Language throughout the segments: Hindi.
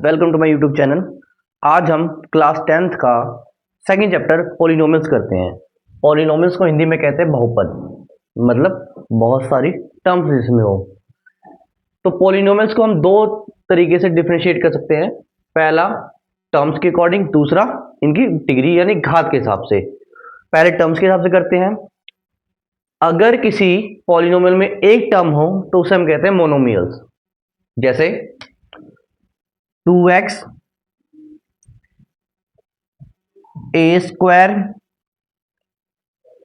Welcome to my YouTube channel. आज हम क्लास 10th का सेकंड चैप्टर पॉलिनोमियल्स करते हैं। पॉलिनोमियल्स को हिंदी में कहते हैं बहुपद, मतलब बहुत सारी टर्म्स जिसमें हो। तो पॉलिनोमियल्स को हम दो तरीके से डिफरेंशिएट कर सकते हैं। पहला टर्म्स के अकॉर्डिंग, दूसरा इनकी डिग्री यानी घात के हिसाब से। पहले टर्म्स के हिसाब से करते हैं। अगर किसी पॉलिनोमियल में एक टर्म हो तो उसे हम कहते हैं मोनोमियल्स। जैसे 2x a square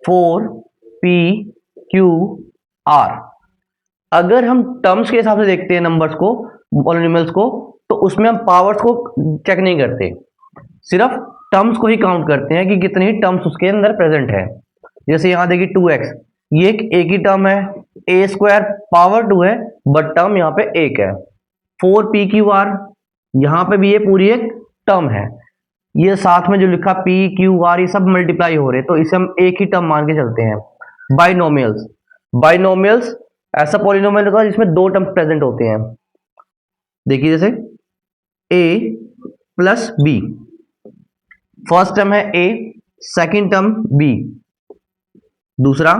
4p q r। अगर हम टर्म्स के हिसाब से देखते हैं नंबर्स को, पॉलिनोमियल्स को, तो उसमें हम पावर्स को चेक नहीं करते, सिर्फ टर्म्स को ही काउंट करते हैं कि कितनी टर्म्स उसके अंदर प्रेजेंट है। जैसे यहां देखिए 2x, ये एक ही टर्म है, a स्क्वायर पावर 2 है बट टर्म यहाँ पे एक है। 4p/q/r, यहाँ पे भी ये पूरी एक टर्म है। ये साथ में जो लिखा p/q/r ये सब मल्टीप्लाई हो रहे, तो इसे हम एक ही टर्म मान के चलते हैं। बाइनोमियल्स, बाइनोमियल्स ऐसा पॉलिनोमियल होता है जिसमें दो टर्म प्रेजेंट होते हैं। देखिए जैसे a plus b, first term है a, सेकंड टर्म b, दूसरा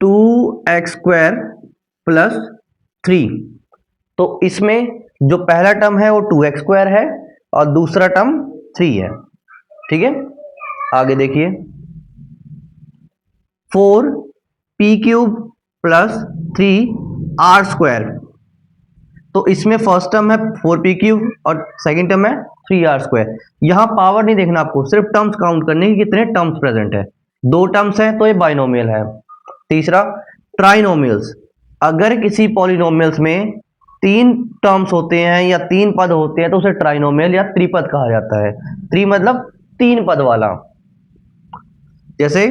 2x² प्लस 3। तो इसमें जो पहला टर्म है वो 2x² है और दूसरा टर्म 3 है। ठीक है, आगे देखिए 4p³ प्लस 3r²। तो इसमें फर्स्ट टर्म है 4p³ और सेकंड टर्म है 3r²। यहां पावर नहीं देखना आपको, सिर्फ टर्म्स काउंट करने की कितने टर्म्स प्रेजेंट है। दो टर्म्स है तो ये बाइनोमियल है। तीसरा ट्राइनोमियल्स, अगर किसी पॉलिनोमियल्स में तीन टर्म्स होते हैं या तीन पद होते हैं तो उसे ट्राइनोमियल या त्रिपद कहा जाता है। त्रि मतलब तीन पद वाला। जैसे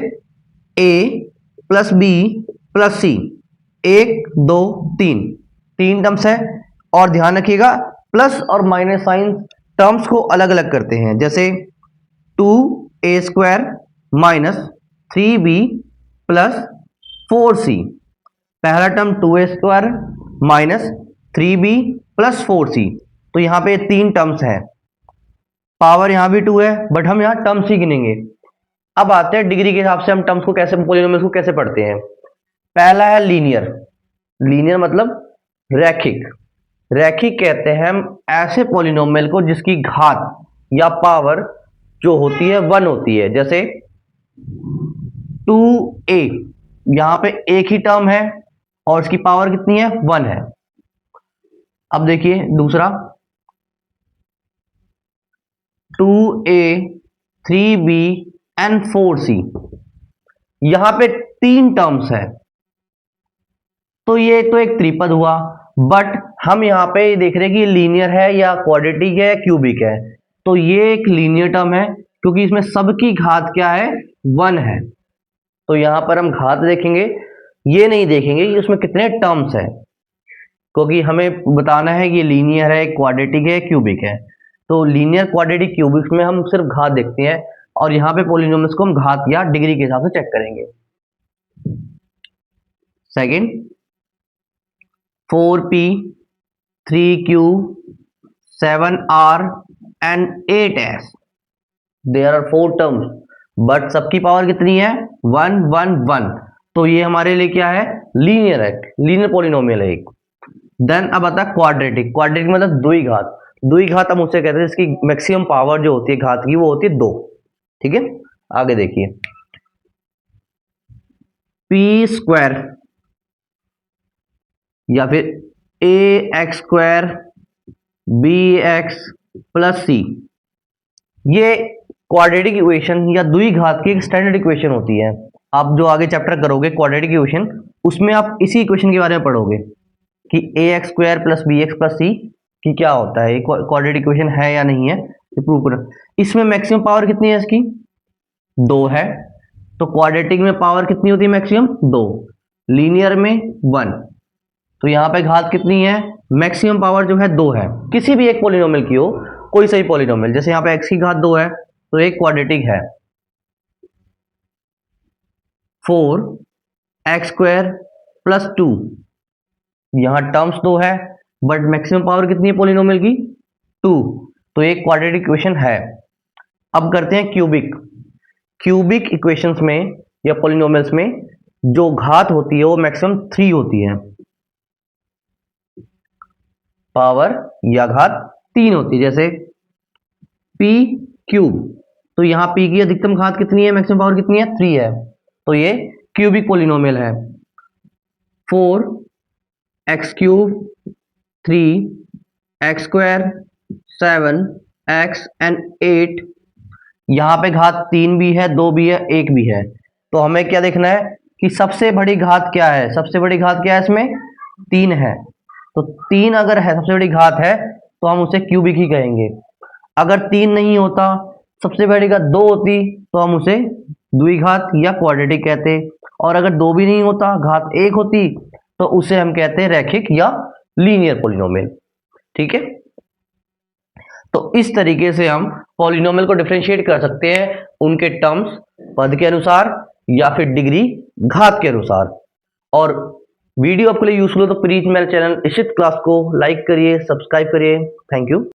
a plus B plus C, 1 2 3, तीन टर्म्स है। और ध्यान रखिएगा प्लस और माइनस साइन टर्म्स को अलग अलग करते हैं। जैसे 2a² minus 3b plus 4c, पहला term 2a² minus 3b plus 4c। तो यहां पे तीन टर्म्स है, पावर यहां भी 2 है बट हम यहां टर्म्स ही गिनेंगे। अब आते हैं डिग्री के हिसाब से हम टर्म्स को कैसे, पॉलिनोमियल्स को कैसे पढ़ते हैं। पहला है लीनियर। लीनियर मतलब रैखिक। रैखिक कहते हैं हम ऐसे पॉलिनोमियल को जिसकी घात या पावर जो होती है 1 होती है। जैसे 2a, यहां पे एक ही टर्म है और इसकी पावर कितनी है 1 है। अब देखिए दूसरा 2a 3b and 4c, यहां पे तीन टर्म्स है तो ये तो एक त्रिपद हुआ। बट हम यहां पे देख रहे हैं कि लीनियर है या क्वाड्रेटिक है या क्यूबिक है। तो ये एक लीनियर टर्म है क्योंकि इसमें सबकी घात क्या है 1 है। तो यहां पर हम घात देखेंगे, ये नहीं देखेंगे कि उसमें कितने टर्म्स है, क्योंकि हमें बताना है कि ये लीनियर है, क्वाड्रेटिक है, क्यूबिक है। तो लीनियर, क्वाड्रेटिक, क्यूबिक में हम सिर्फ घात देखते हैं और यहाँ पे पॉलिनोमियल्स को हम घात या डिग्री के हिसाब से चेक करेंगे। Second 4p 3q 7r and 8s, there are 4 terms but सबकी पावर कितनी है 1 1 1। तो ये हमारे लिए क्या है, लीनियर है, लीनियर पॉलिनोमियल है एक। देन अब आता है क्वाड्रेटिक। क्वाड्रेटिक मतलब द्विघात। द्विघात हम उसे कहते हैं जिसकी मैक्सिमम पावर जो होती है घात की वो होती है 2। ठीक है, आगे देखिए p² या फिर ax² bx प्लस c, ये क्वाड्रेटिक इक्वेशन या द्विघात की एक स्टैंडर्ड इक्वेशन होती है। आप जो आगे चैप्टर करोगे क्वाड्रेटिक इक्वेशन, उसमें आप इसी इक्वेशन के बारे में पढ़ोगे कि ax² plus bx plus c की क्या होता है, क्वाड्रेटिक इक्वेशन है या नहीं है, ये प्रूव करो। इसमें मैक्सिमम पावर कितनी है इसकी 2 है। तो क्वाड्रेटिक में पावर कितनी होती है मैक्सिमम 2, लीनियर में 1। तो यहां पे घात कितनी है, मैक्सिमम पावर जो है 2 है, किसी भी एक पॉलिनोमियल की हो, कोई सही पॉलिनोमियल। जैसे यहाँ पे x की घात 2 है तो एक क्वाड्रेटिक है। 4x² प्लस 2, यहां टर्म्स 2 है बट मैक्सिमम पावर कितनी है पॉलिनोमियल की 2, तो एक क्वाड्रेटिक इक्वेशन है। अब करते हैं क्यूबिक इक्वेशंस में या पॉलिनोमियल्स में जो घात होती है वो मैक्सिमम 3 होती है, पावर या घात 3 होती है। जैसे p क्यूब, तो यहाँ p की अधिकतम घात कितनी है, मैक्सिमम पावर कितनी है, 3 है, तो ये क्यूबिक पॉलिनोमियल है। 4x cube, 3x square, 7x and 8, यहाँ पे घात 3 भी है, 2 भी है, 1 भी है। तो हमें क्या देखना है कि सबसे बड़ी घात क्या है, सबसे बड़ी घात क्या है, इसमें 3 है। तो 3 अगर है, सबसे बड़ी घात है, तो हम उसे क्यूबिक ही कहेंगे। अगर 3 नहीं होता, सबसे बड़ी घात 2 होती, तो हम उसे द्विघात या क्वाड्रेटिक कहते। और अगर 2 भी नहीं होता, घात 1 होती, तो उसे हम कहते हैं रैखिक या लीनियर पॉलिनोमियल। ठीक है, तो इस तरीके से हम पॉलिनोमियल को डिफरेंशिएट कर सकते हैं उनके टर्म्स पद के अनुसार या फिर डिग्री घात के अनुसार। और वीडियो आपके लिए यूजफुल हो तो प्लीज मेरे चैनल इशित क्लास को लाइक करिए, सब्सक्राइब करिए। Thank you.